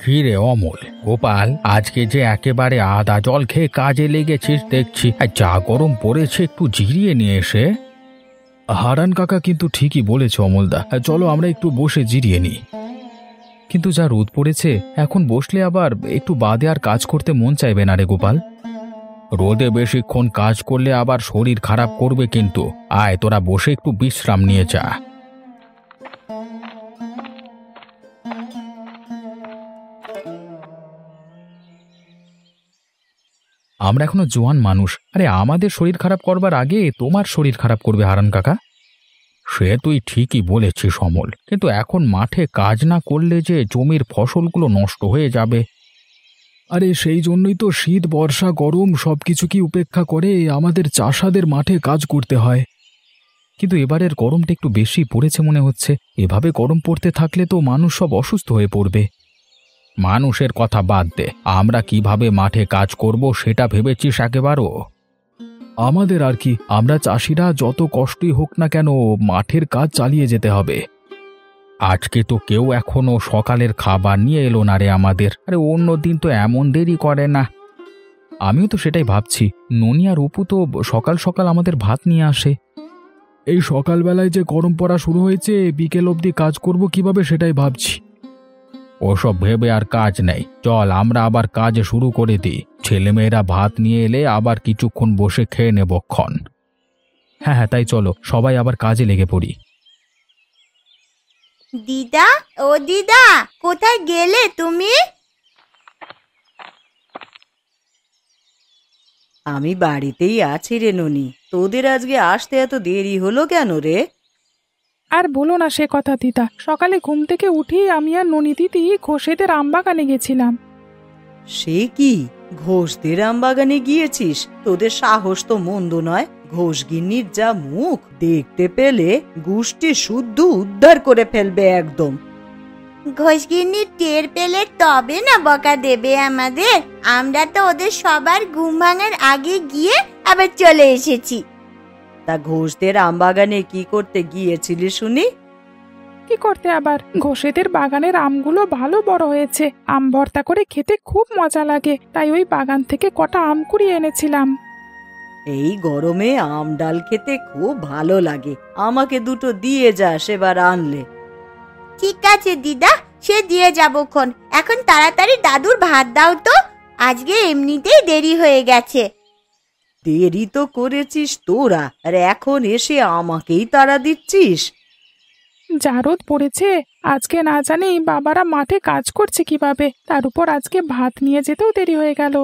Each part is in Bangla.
কি রে অমল, গোপাল, আজকে যে একেবারে আদা জল খেয়ে কাজে লেগেছিস দেখছি। আর যা গরম পড়েছে, একটু জিরিয়ে নিয়ে এসে। হারান কাকা কিন্তু ঠিকই বলেছে অমলদা, চলো আমরা একটু বসে জিরিয়ে নিই। কিন্তু যা রোদ পড়েছে, এখন বসলে আবার একটু বাদে আর কাজ করতে মন চাইবে না রে গোপাল। রোদে বেশিক্ষণ কাজ করলে আবার শরীর খারাপ করবে কিন্তু। আয়, তোরা বসে একটু বিশ্রাম নিয়ে যা। আমরা এখনো জোয়ান মানুষ, আরে আমাদের শরীর খারাপ করবার আগে তোমার শরীর খারাপ করবে হারান কাকা। সে তুই ঠিকই বলেছিস অমল, কিন্তু এখন মাঠে কাজ না করলে যে জমির ফসলগুলো নষ্ট হয়ে যাবে। আরে সেই জন্যই তো শীত বর্ষা গরম সবকিছু কি উপেক্ষা করে আমাদের চাষাদের মাঠে কাজ করতে হয়। কিন্তু এবারের গরমটা একটু বেশি পড়েছে মনে হচ্ছে। এভাবে গরম পড়তে থাকলে তো মানুষ সব অসুস্থ হয়ে পড়বে। মানুষের কথা বাদ দে, আমরা কিভাবে মাঠে কাজ করব সেটা ভেবেছিস একেবারও? আমাদের আর কি, আমরা চাষিরা যত কষ্টই হোক না কেন মাঠের কাজ চালিয়ে যেতে হবে। আজকে তো কেউ এখনো সকালের খাবার নিয়ে এলো না রে আমাদের। আরে অন্য দিন তো এমন দেরি করে না। আমিও তো সেটাই ভাবছি, ননি আর অপু তো সকাল সকাল আমাদের ভাত নিয়ে আসে। এই সকালবেলায় যে গরম পড়া শুরু হয়েছে, বিকেল অবধি কাজ করব কিভাবে সেটাই ভাবছি। ওসব ভেবে আর কাজ নেই, চল আমরা আবার কাজ শুরু করে দিই। ছেলেমেয়েরা ভাত নিয়ে এলে আবার কিছুক্ষণ বসে খেয়ে নেবক্ষণ। হ্যাঁ হ্যাঁ, তাই চলো সবাই আবার কাজে লেগে পড়ি। দিদা, ও দিদা, কোথায় গেলে তুমি? আমি বাড়িতেই আছি রে ননি। তোদের আজকে আসতে এত দেরি হলো কেন রে? আর বলো না সে কথা দিদা, সকালে ঘুম থেকে উঠি আমি আর ননি দিদি ঘোষেদের আমবাগানে গেছিলাম। সে কি, ঘোষদের আমবাগানে গিয়েছিস? তোদের সাহস তো মন্দ নয়। ঘোষগিন্নির যা মুখ, দেখতে পেলে গুষ্টি শুদ্ধ উদ্ধার করে ফেলবে একদম। ঘোষগিন্নি টের পেলে তবে না বকা দেবে আমাদের। আমরা তো ওদের সবার ঘুম ভাঙার আগে গিয়ে আবার চলে এসেছি। তা ঘোষদের আমবাগানে কি করতে গিয়েছিলি শুনি? কি করতে আবার, ঘোষেদের বাগানের আমগুলো ভালো বড় হয়েছে, আম ভর্তা করে খেতে খুব মজা লাগে, তাই ওই বাগান থেকে কটা আম কুড়িয়ে এনেছিলাম। এই গরমে আম ডাল খেতে খুব ভালো লাগে। আমাকে দুটো দিয়ে যা সেবার আনলে। ঠিক আছে দিদা, সে দিয়ে যাবক্ষণ। এখন তাড়াতাড়ি দাদুর ভাত দাও তো, আজকে এমনিতেই দেরি হয়ে গেছে। দেরি তো করেছিস তোরা, আর এখন এসে আমাকেই তাড়া দিচ্ছিস। যা রোদ পড়েছে, আজকে না জানি বাবারা মাঠে কাজ করছে কিভাবে, তার উপর আজকে ভাত নিয়ে যেতেও দেরি হয়ে গেল।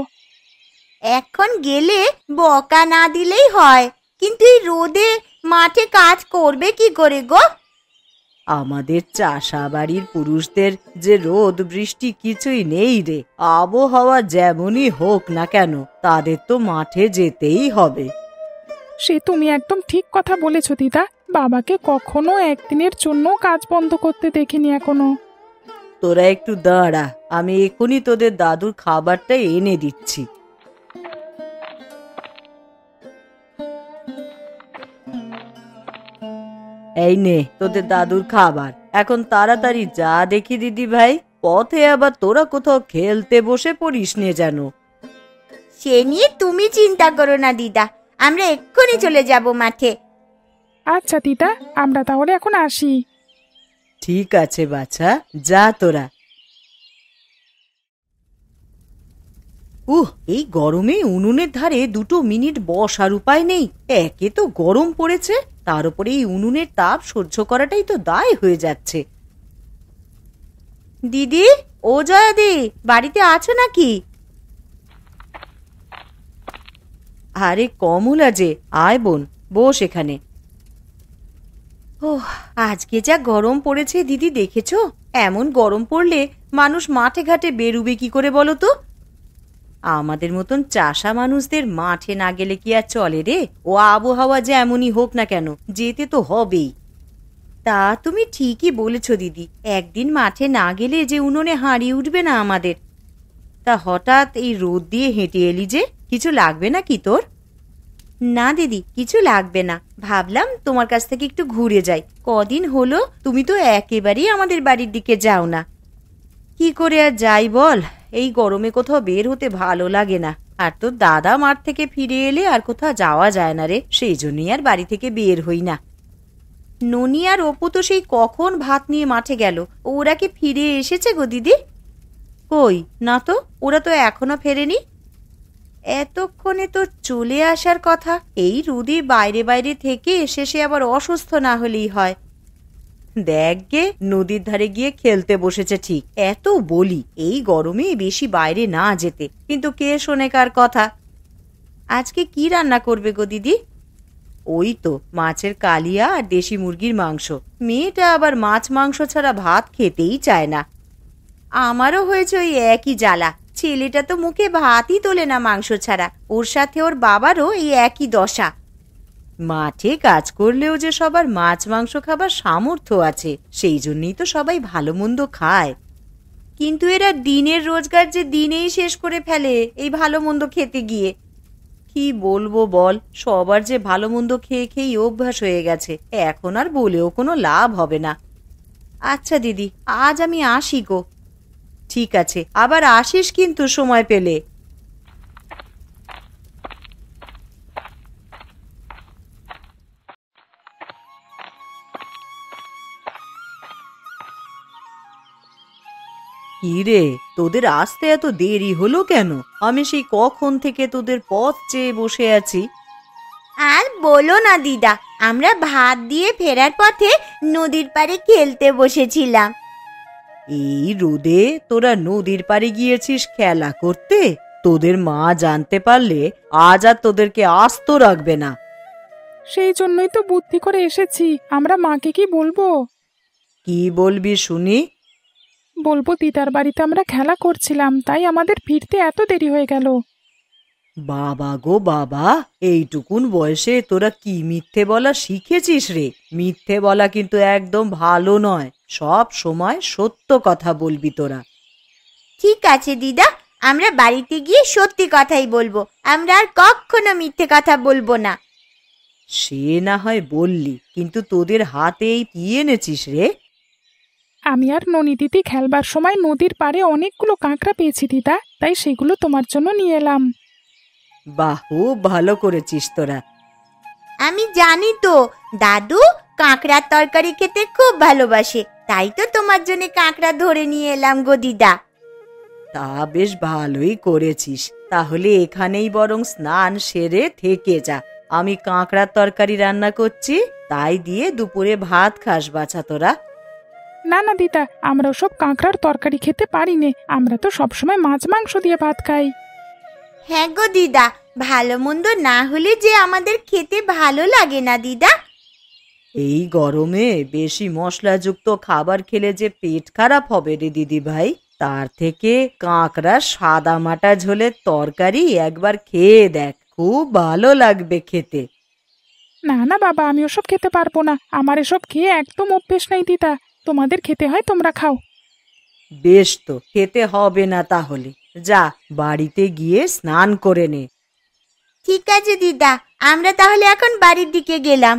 এখন গেলে বকা না দিলেই হয়, কিন্তু এই রোদে মাঠে কাজ করবে কি করে গো? আমাদের চাষা বাড়ির পুরুষদের যে রোদ বৃষ্টি কিছুই নেই রে। আবহাওয়া যেমনই হোক না কেন, তাদের তো মাঠে যেতেই হবে। সে তুমি একদম ঠিক কথা বলেছো দিদা, বাবাকে কখনো একদিনের জন্য কাজ বন্ধ করতে দেখিনি এখনো। তোরা একটু দাঁড়া, আমি এখনই তোদের দাদুর খাবারটা এনে দিচ্ছি। এই নে তোদের দাদুর খাবার। এখন তাড়াতাড়ি যা দেখি দিদি ভাই, পথে আবার তোরা কোথাও খেলতে বসে পড়িস নে যেন। সে নিয়ে তুমি চিন্তা করো না দিদা, আমরা এক্ষুনি চলে যাব মাঠে। আচ্ছা দিদা, আমরা তাহলে এখন আসি। ঠিক আছে বাছা, যা তোরা। এই গরমে উনুনের ধারে দুটো মিনিট বসার উপায় নেই। একে তো গরম পড়েছে, তার উপরে এই উনুনের তাপ সহ্য করাটাই তো দায় হয়ে যাচ্ছে। দিদি, ও জয়াদি, বাড়িতে আছো নাকি? আরে কমলা যে, আয় বোন, বস এখানে। আজকে যা গরম পড়েছে দিদি, দেখেছো? এমন গরম পড়লে মানুষ মাঠে ঘাটে বেরুবে কি করে বলো তো? আমাদের মতন চাষা মানুষদের মাঠে না গেলে কি আর চলে রে? ও আবহাওয়া যে এমনই হোক না কেন, যেতে তো হবেই। তা তুমি ঠিকই বলেছো দিদি, একদিন মাঠে না গেলে যে উনুনে হাঁড়ি উঠবে না আমাদের। তা হঠাৎ এই রোদ দিয়ে হেঁটে এলি যে, কিছু লাগবে না কি তোর? না দিদি, কিছু লাগবে না, ভাবলাম তোমার কাছ থেকে একটু ঘুরে যাই। কদিন হলো তুমি তো একেবারেই আমাদের বাড়ির দিকে যাও না। কি করে আর যাই বল, এই গরমে কোথাও বের হতে ভালো লাগে না। আর তোর দাদা মাঠ থেকে ফিরে এলে আর কোথাও যাওয়া যায় না রে, সেই জন্যই আর বাড়ি থেকে বের হই না। ননি আর অপু তো সেই কখন ভাত নিয়ে মাঠে গেল, ওরা কি ফিরে এসেছে গো দিদি? কই না তো, ওরা তো এখনো ফেরেনি। এতক্ষণে তো চলে আসার কথা। এই রোদে বাইরে বাইরে থেকে শেষে আবার অসুস্থ না হলেই হয়। দেখ গে, নদীর ধারে গিয়ে খেলতে বসেছে ঠিক। এত বলি এই গরমে বেশি বাইরে না যেতে, কিন্তু কে শোনে কার কথা। আজকে কি রান্না করবে গো দিদি? ওই তো মাছের কালিয়া আর দেশি মুরগির মাংস। মেয়েটা আবার মাছ মাংস ছাড়া ভাত খেতেই চায় না। আমারও হয়েছে ওই একই জ্বালা। ছেলেটা তো মুখে ভাতই তোলে না মাংস ছাড়া, ওর সাথে ওর বাবারও এই একই দশা। মাঠে কাজ করলেও যে সবার মাছ মাংস খাবার সামর্থ্য আছে, সেই জন্যই তো সবাই ভালো মন্দ খায়। কিন্তু এরা দিনের রোজগার যে দিনেই শেষ করে ফেলে এই ভালো মন্দ খেতে গিয়ে। কি বলবো বল, সবার যে ভালো মন্দ খেয়ে খেয়েই অভ্যাস হয়ে গেছে, এখন আর বলেও কোনো লাভ হবে না। আচ্ছা দিদি, আজ আমি আসি গো। ঠিক আছে, আবার আসিস কিন্তু সময় পেলে। কি রে, তোদের আসতে এত দেরি হলো কেন? আমি সেই কখন থেকে তোদের পথ চেয়ে বসে আছি। আর বলো না দিদা, আমরা ভাত দিয়ে ফেরার পথে নদীর পাড়ে খেলতে বসেছিলাম। এই রোদে তোরা নদীর পাড়ে গিয়েছিস খেলা করতে? তোদের মা জানতে পারলে আজ আর তোদেরকে আস্ত রাখবে না। সেই জন্যই তো বুদ্ধি করে এসেছি। আমরা মাকে কি বলবো? কি বলবি শুনি? বলবো দিদার বাড়িতে আমরা খেলা করছিলাম, তাই আমাদের ফিরতে এত দেরি হয়ে গেল। বাবা গো বাবা, এইটুকুন বয়সে তোরা কি মিথ্যে বলা শিখেছিস রে? মিথ্যে বলা কিন্তু একদম ভালো নয়। সব সময় সত্য কথা বলবি তোরা। ঠিক আছে দিদা, আমরা বাড়িতে গিয়ে সত্যি কথাই বলবো। আমরা আর কখনো মিথ্যে কথা বলবো না। সে না হয় বললি, কিন্তু তোদের হাতেই কি এনেছিস রে? আমি আর ননি দিদি খেলবার সময় নদীর পাড়ে অনেকগুলো কাঁকড়া পেয়েছি দিদা, তাই সেগুলো তোমার জন্য নিয়ে এলাম। বাহ, খুব ভালো করেছিস তোরা। আমি জানি তো, দাদু কাঁকড়ার তরকারি খেতে খুব ভালোবাসে, তাই তো তোমার জন্য কাঁকড়া ধরে নিয়ে এলাম গো দিদা। তা বেশ ভালোই করেছিস। তাহলে এখানেই বরং স্নান সেরে থেকে যা। আমি কাঁকড়ার তরকারি রান্না করছি, তাই দিয়ে দুপুরে ভাত খাস বাছা তোরা। না না দিদা, আমরা সব কাঁকড়ার তরকারি খেতে পারি নে। আমরা তো সবসময় মাছ মাংস দিয়ে ভাত খাই। হ্যাঁ গো দিদা, ভালো মন্দ না হলে যে আমাদের খেতে ভালো লাগে না দিদা। এই গরমে বেশি মশলাযুক্ত খাবার খেলে যে পেট খারাপ হবে রে দিদি ভাই। তার থেকে কাঁকড়া সাদা মাটা ঝোলের তরকারি একবার খেয়ে দেখ, খুব ভালো লাগবে খেতে। না না বাবা, আমি ওসব খেতে পারবো না। আমার এসব খেয়ে একদম অভ্যেস নেই দিদা। তোমাদের খেতে হয়, তোমরা খাও। বেশ, তো খেতে হবে না তাহলে। যা, বাড়িতে গিয়ে স্নান করে নে। ঠিক আছে দিদা, আমরা তাহলে এখন বাড়ির দিকে গেলাম।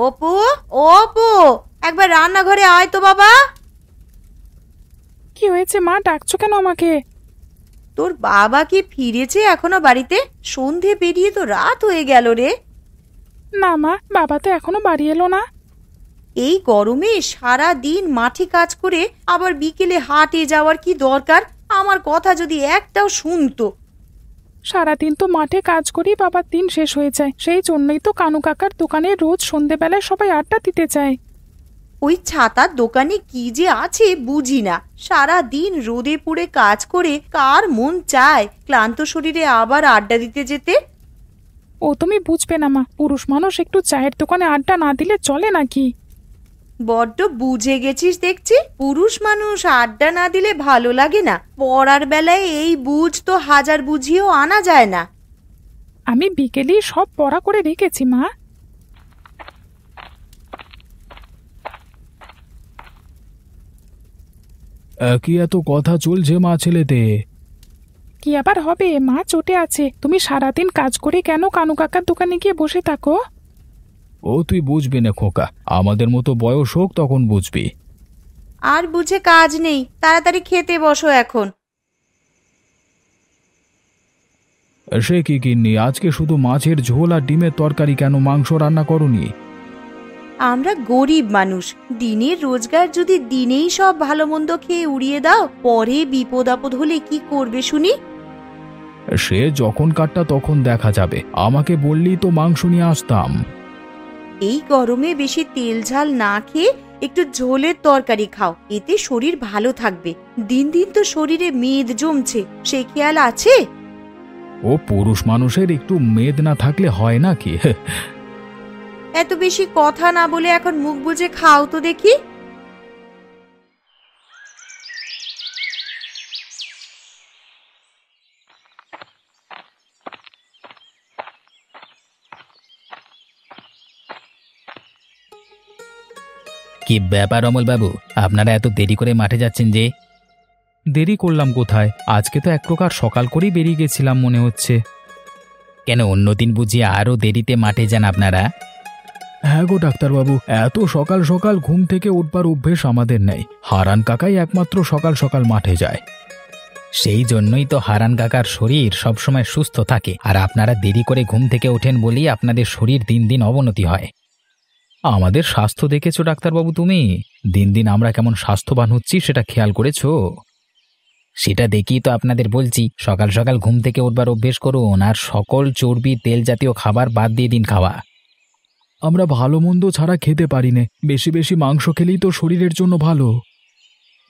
অপু, ও অপু, একবার রান্নাঘরে আয় তো বাবা। কি হয়েছে মা, ডাকছো কেন আমাকে? তোর বাবা কি ফিরেছে এখনো বাড়িতে? সন্ধে পেরিয়ে তো রাত হয়ে গেল রে। না মা, বাবা তো এখনো বাড়ি এলো না। এই গরমে সারা দিন মাঠে কাজ করে আবার বিকেলে হাটে যাওয়ার কি দরকার? আমার কথা যদি একটাও শুনতো। সারাদিন তো মাঠে কাজ করেই বাবার দিন শেষ হয়ে যায়। সেই জন্যই তো কানু কাকার দোকানে রোজ সন্ধেবেলায় সবাই আড্ডা দিতে যায়। ওই ছাতার দোকানে কি যে আছে বুঝি না। সারা দিন রোদে পুড়ে কাজ করে কার মন চায় ক্লান্ত শরীরে আবার আড্ডা দিতে যেতে? ও তুমি বুঝবে না মা, পুরুষ মানুষ একটু চায়ের দোকানে আড্ডা না দিলে চলে নাকি? বড্ড বুঝে গেছিস দেখছি। পুরুষ মানুষ আড্ডা না দিলে ভালো লাগে না। পড়ার বেলায় এই বুঝ তো হাজার বুঝিয়েও আনা যায় না। আমি বিকেলেই সব পড়া করে রেখেছি মা। কি এত কথা চলছে মা ছেলেতে? কি আবার হবে, মা চটে আছে। তুমি সারাদিন কাজ করে কেন কানু কাকার দোকানে গিয়ে বসে থাকো? ও তুই বুঝবি না খোকা, আমাদের মতো বয়স হোক তখন বুঝবি। আর বুঝে কাজ নেই, তাড়াতাড়ি খেতে বসো এখন। সে কি কিন্নি, আজকে শুধু মাছের ঝোল আর ডিমের তরকারি, কেন মাংস রান্না করনি? আমরা গরিব মানুষ, দিনের রোজগার যদি দিনেই সব ভালো মন্দ খেয়ে উড়িয়ে দাও, পরে বিপদ আপদ হলে কি করবে শুনি? সে যখন কাটটা তখন দেখা যাবে, আমাকে বললি তো মাংস নিয়ে আসতাম। এই গরমে বেশি তেল ঝাল না খেয়ে একটু ঝোলের তরকারি খাও, এতে শরীর ভালো থাকবে। দিন দিন তো শরীরে মেদ জমছে, সে খেয়াল আছে? ও পুরুষ মানুষের একটু মেদ না থাকলে হয় নাকি? এত বেশি কথা না বলে এখন মুখ বুজে খাও তো দেখি। কি ব্যাপার অমল বাবু, আপনারা এত দেরি করে মাঠে যাচ্ছেন যে? দেরি করলাম কোথায়, আজকে তো এক প্রকার সকাল করেই বেরিয়ে গেছিলাম মনে হচ্ছে। কেন অন্যদিন বুঝি আরো দেরিতে মাঠে যান আপনারা? হ্যাঁ গো ডাক্তারবাবু, এত সকাল সকাল ঘুম থেকে উঠবার অভ্যেস আমাদের নেই। হারান কাকাই একমাত্র সকাল সকাল মাঠে যায়। সেই জন্যই তো হারান কাকার শরীর সবসময় সুস্থ থাকে, আর আপনারা দেরি করে ঘুম থেকে ওঠেন বলেই আপনাদের শরীর দিন দিন অবনতি হয়। আমাদের স্বাস্থ্য দেখেছো ডাক্তারবাবু তুমি? দিন দিন আমরা কেমন স্বাস্থ্যবান হচ্ছি সেটা খেয়াল করেছো? সেটা দেখেই তো আপনাদের বলছি, সকাল সকাল ঘুম থেকে উঠবার অভ্যেস করুন, আর সকল চর্বি তেল জাতীয় খাবার বাদ দিয়ে দিন খাওয়া। আমরা ভালো মন্দ ছাড়া খেতে পারি না, বেশি বেশি মাংস খেলেই তো শরীরের জন্য ভালো।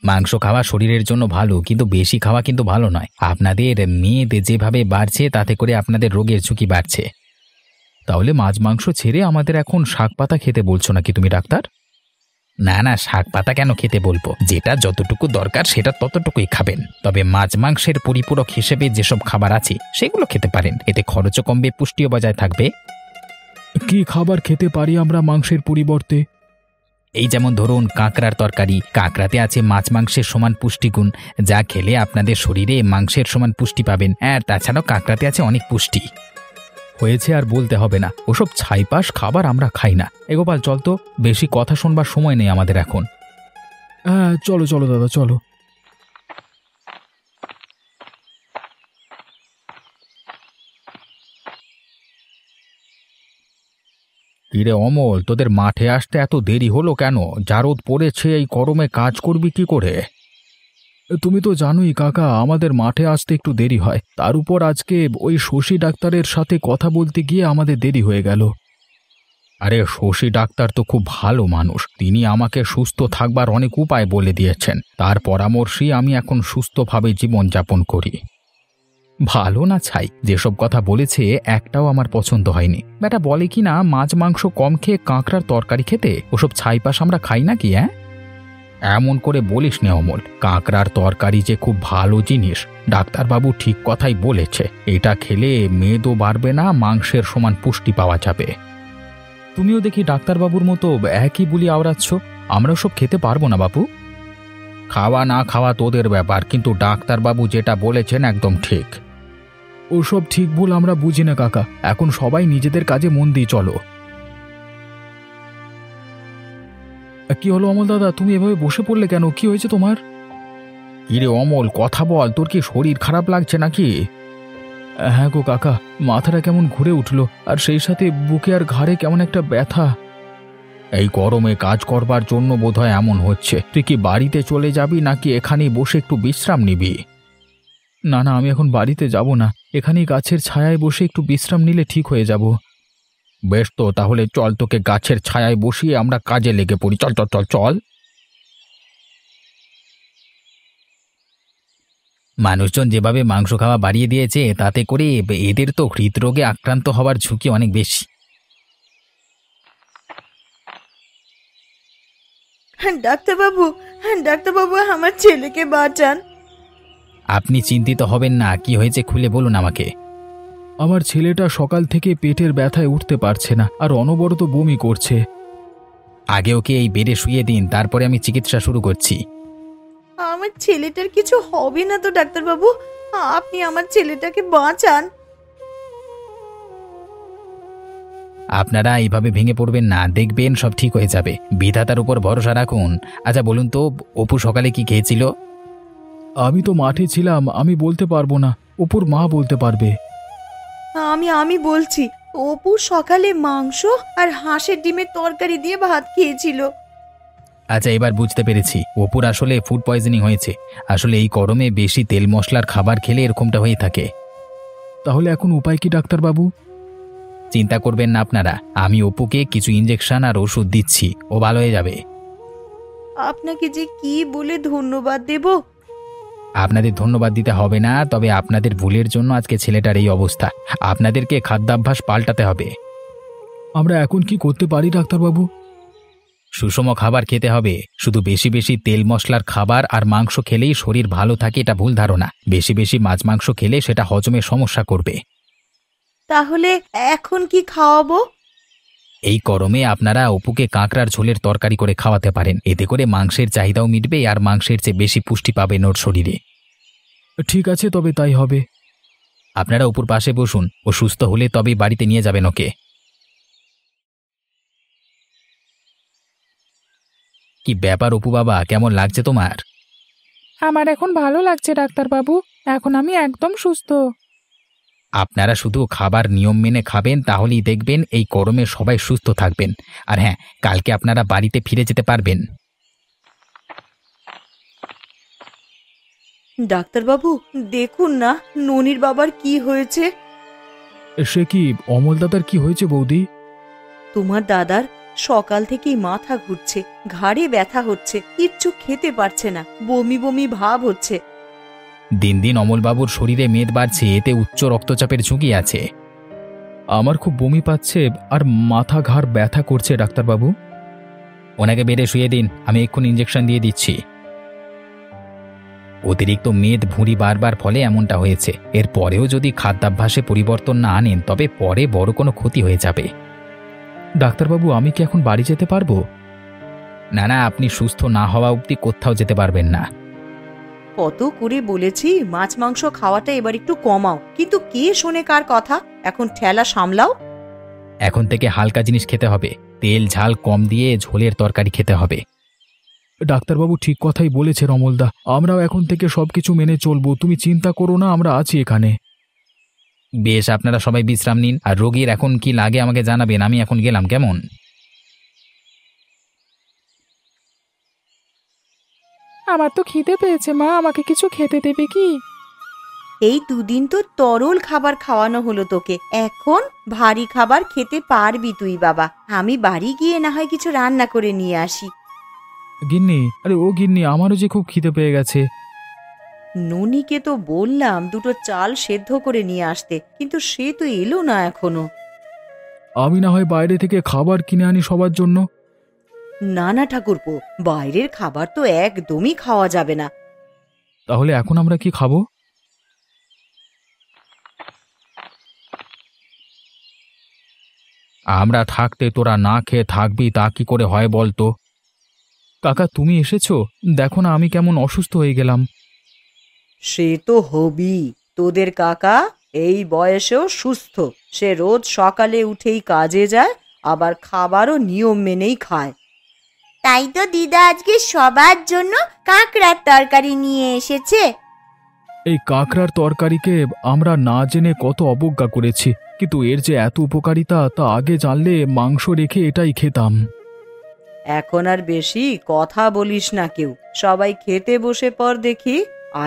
মাংস খাওয়া শরীরের জন্য ভালো, কিন্তু বেশি খাওয়া কিন্তু ভালো নয়। আপনাদের মেদ যেভাবে বাড়ছে তাতে করে আপনাদের রোগের ঝুঁকি বাড়ছে। তাহলে মাছ মাংস ছেড়ে আমাদের এখন শাক পাতা খেতে বলছো নাকি তুমি ডাক্তার? না না, শাক পাতা কেন খেতে বলবো, যেটা যতটুকু দরকার সেটা ততটুকুই খাবেন। তবে মাছ মাংসের পরিপূরক হিসেবে যেসব খাবার আছে সেগুলো খেতে পারেন, এতে খরচও কমবে, পুষ্টিও বজায় থাকবে। কি খাবার খেতে পারি আমরা মাংসের পরিবর্তে? এই যেমন ধরুন কাঁকড়ার তরকারি, কাঁকড়াতে আছে মাছ মাংসের সমান পুষ্টিগুণ, যা খেলে আপনাদের শরীরে মাংসের সমান পুষ্টি পাবেন। আর তাছাড়াও কাঁকড়াতে আছে অনেক পুষ্টি। হয়েছে, আর বলতে হবে না, ওসব ছাইপাশ খাবার আমরা খাই না। এগোপাল চল তো, বেশি কথা শোনবার সময় নেই আমাদের এখন। হ্যাঁ চলো চলো দাদা চলো। কিরে অমল, তোদের মাঠে আসতে এত দেরি হলো কেন? জারদ পড়েছে, এই গরমে কাজ করবি কি করে? তুমি তো জানোই কাকা, আমাদের মাঠে আসতে একটু দেরি হয়। তার উপর আজকে ওই শশী ডাক্তারের সাথে কথা বলতে গিয়ে আমাদের দেরি হয়ে গেল। আরে শশী ডাক্তার তো খুব ভালো মানুষ, তিনি আমাকে সুস্থ থাকবার অনেক উপায় বলে দিয়েছেন। তার পরামর্শেই আমি এখন সুস্থভাবে জীবনযাপন করি। ভালো না ছাই, যেসব কথা বলেছে একটাও আমার পছন্দ হয়নি। বেটা বলে কি না মাছ মাংস কম খেয়ে কাঁকড়ার তরকারি খেতে, ওসব ছাইপাশ আমরা খাই নাকি? হ্যাঁ এমন করে বলিস নে অমল, কাঁকড়ার তরকারি যে খুব ভালো জিনিস, ডাক্তারবাবু ঠিক কথাই বলেছে। এটা খেলে মেদও বাড়বে না, মাংসের সমান পুষ্টি পাওয়া যাবে। তুমিও দেখি ডাক্তারবাবুর মতো একই বুলি আওড়াচ্ছ। আমরা সব খেতে পারবো না বাবু। খাওয়া না খাওয়া তোদের ব্যাপার, কিন্তু ডাক্তারবাবু যেটা বলেছেন একদম ঠিক। ওসব ঠিক ভুল আমরা বুঝি না কাকা, এখন সবাই নিজেদের কাজে মন দিয়ে চলো। কি হলো অমল দাদা, তুমি এভাবে বসে পড়লে কেন? কি হয়েছে তোমার? কিরে অমল, কথা বল, তোর কি শরীর খারাপ লাগছে নাকি? হ্যাঁ গো কাকা, মাথাটা কেমন ঘুরে উঠলো, আর সেই সাথে বুকে আর ঘাড়ে কেমন একটা ব্যথা। এই গরমে কাজ করবার জন্য বোধহয় এমন হচ্ছে। তুই কি বাড়িতে চলে যাবি নাকি এখানেই বসে একটু বিশ্রাম নিবি? না না, আমি এখন বাড়িতে যাব না, এখানেই গাছের ছায়ায় বসে একটু বিশ্রাম নিলে ঠিক হয়ে যাব। বেশ তো, তাহলে চল, তোকে গাছের ছায়ায় বসিয়ে আমরা কাজে লেগে পড়ি। চল চল চল চল। মানুষজন যেভাবে মাংস খাওয়া বাড়িয়ে দিয়েছে, তাতে করে এদের তো হৃদরোগে আক্রান্ত হওয়ার ঝুঁকি অনেক বেশি। ডাক্তারবাবু, ডাক্তারবাবু, আমার ছেলেকে বাঁচান। আপনি চিন্তিত হবেন না, কি হয়েছে খুলে বলুন আমাকে। আমার ছেলেটা সকাল থেকে পেটের ব্যথায় উঠতে পারছে না, আর অনবরত বমি করছে। আগে ওকে এই বেডে শুইয়ে দিন, তারপরে আমি চিকিৎসা শুরু করছি। আমার ছেলেটার কিছু হবে না তো ডাক্তারবাবু? আপনি আমার ছেলেটাকে বাঁচান। আপনারা এইভাবে ভেঙে পড়বেন না, দেখবেন সব ঠিক হয়ে যাবে, বিধাতার উপর ভরসা রাখুন। আচ্ছা বলুন তো, অপু সকালে কি খেয়েছিল? আমি তো মাঠে ছিলাম, আমি বলতে পারবো না, অপুর মা বলতে পারবে। আমি বলছি, অপু সকালে মাংস আর হাঁসের ডিমের তরকারি দিয়ে ভাত খেয়েছিল। আচ্ছা এবার বুঝতে পেরেছি, অপুর আসলে ফুড পয়জনিং হয়েছে। আসলে এই গরমে বেশি তেল মশলার খাবার খেলে এরকমটা হয়ে থাকে। তাহলে এখন উপায় কি ডাক্তারবাবু? চিন্তা করবেন না আপনারা, আমি অপুকে কিছু ইঞ্জেকশন আর ওষুধ দিচ্ছি, ও ভালো হয়ে যাবে। আপনাকে যে কি বলে ধন্যবাদ দেব। আপনাদের ধন্যবাদ দিতে হবে না, তবে আপনাদের ভুলের জন্য আজকে ছেলেটার এই অবস্থা। আপনাদেরকে খাদ্যাভ্যাস পাল্টাতে হবে। আমরা এখন কি করতে পারি ডাক্তারবাবু? সুষম খাবার খেতে হবে। শুধু বেশি বেশি তেল মশলার খাবার আর মাংস খেলেই শরীর ভালো থাকে এটা ভুল ধারণা। বেশি বেশি মাছ মাংস খেলে সেটা হজমে সমস্যা করবে। তাহলে এখন কি খাওয়াবো? এই গরমে আপনারা অপুকে কাঁকড়ার ঝোলের তরকারি করে খাওয়াতে পারেন, এতে করে মাংসের চাহিদাও মিটবে আর মাংসের চেয়ে বেশি পুষ্টি পাবেন ওর শরীরে। ঠিক আছে, তবে তাই হবে। আপনারা অপুর পাশে বসুন, ও সুস্থ হলে তবেই বাড়িতে নিয়ে যাবেন ওকে। কি ব্যাপার অপু বাবা, কেমন লাগছে তোমার? আমার এখন ভালো লাগছে ডাক্তারবাবু, এখন আমি একদম সুস্থ। আপনারা শুধু খাবার নিয়ম মেনে খাবেন, তাহলেই দেখবেন এই গরমে সবাই সুস্থ থাকবেন। আর হ্যাঁ, কালকে আপনারা বাড়িতে ফিরে যেতে পারবেন। ডাক্তারবাবু দেখুন না, ননির বাবার কি হয়েছে। সে কি? অমল দাদার কি হয়েছে বৌদি? তোমার দাদার সকাল থেকেই মাথা ঘুরছে, ঘাড়ে ব্যথা হচ্ছে, কিচ্ছু খেতে পারছে না, বমি বমি ভাব হচ্ছে। দিন দিন অমলবাবুর শরীরে মেদ বাড়ছে, এতে উচ্চ রক্তচাপের ঝুঁকি আছে। আমার খুব বমি পাচ্ছে আর মাথা ঘাড় ব্যথা করছে ডাক্তারবাবু। ওনাকে বেডে শুয়ে দিন, আমি এক্ষুনি ইঞ্জেকশন দিয়ে দিচ্ছি। অতিরিক্ত মেদ ভুঁড়ি বাড়বার ফলে এমনটা হয়েছে। এর পরেও যদি খাদ্যাভ্যাসে পরিবর্তন না আনেন তবে পরে বড় কোনো ক্ষতি হয়ে যাবে। ডাক্তারবাবু, আমি কি এখন বাড়ি যেতে পারবো? না না, আপনি সুস্থ না হওয়া অবধি কোথাও যেতে পারবেন না। কত করে বলেছি মাছ মাংস খাওয়াটা এবার একটু কমাও, কিন্তু কে শোনে কার কথা। এখন ঠেলা সামলাও। এখন থেকে হালকা জিনিস খেতে হবে, তেল ঝাল কম দিয়ে ঝোলের তরকারি খেতে হবে। ডাক্তারবাবু ঠিক কথাই বলেছে রমলদা, আমরাও এখন থেকে সবকিছু মেনে চলবো, তুমি চিন্তা করো না, আমরা আছি এখানে। বেশ, আপনারা সবাই বিশ্রাম নিন, আর রোগীর এখন কি লাগে আমাকে জানাবেন। আমি এখন গেলাম, কেমন? আমার তো খিদে পেয়েছে মা, আমাকে কিছু খেতে দেবে কি? এই দুদিন তো তরল খাবার খাওয়ানো হলো তোকে, এখন ভারী খাবার খেতে পারবি তুই বাবা। আমি বাড়ি গিয়ে না হয় কিছু রান্না করে নিয়ে আসি। গিন্নি, আরে ও গিন্নি, আমারও যে খুব খিদে পেয়ে গেছে। ননিকে তো বললাম দুটো চাল সেদ্ধ করে নিয়ে আসতে, কিন্তু সে তো এলো না এখনো। আমি না হয় বাইরে থেকে খাবার কিনে আনি সবার জন্য। না না ঠাকুরপো, বাইরের খাবার তো একদমই খাওয়া যাবে না। তাহলে এখন আমরা কি খাবো? আমরা থাকতে তোরা না খেয়ে থাকবি, তা কি করে হয় বলতো? কাকা, তুমি এসেছো, দেখো না আমি কেমন অসুস্থ হয়ে গেলাম। সে তো হবি, তোদের কাকা এই বয়সেও সুস্থ। সে রোজ সকালে উঠেই কাজে যায়, আবার খাবারও নিয়ম মেনেই খায়। তাই তো দিদা আজকে সবার জন্য কাঁকড়ার তরকারি নিয়ে এসেছে। এই কাঁকড়ার তরকারিকে আমরা না জেনে কত অবজ্ঞা করেছি, কিন্তু এর যে এত উপকারিতা তা আগে জানলে মাংস রেখে এটাই খেতাম। এখন আর বেশি কথা বলিস না কেউ, সবাই খেতে বসে পর দেখি।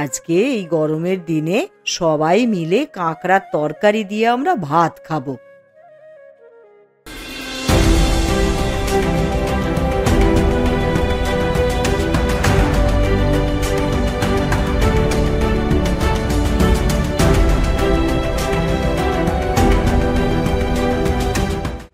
আজকে এই গরমের দিনে সবাই মিলে কাঁকড়ার তরকারি দিয়ে আমরা ভাত খাবো।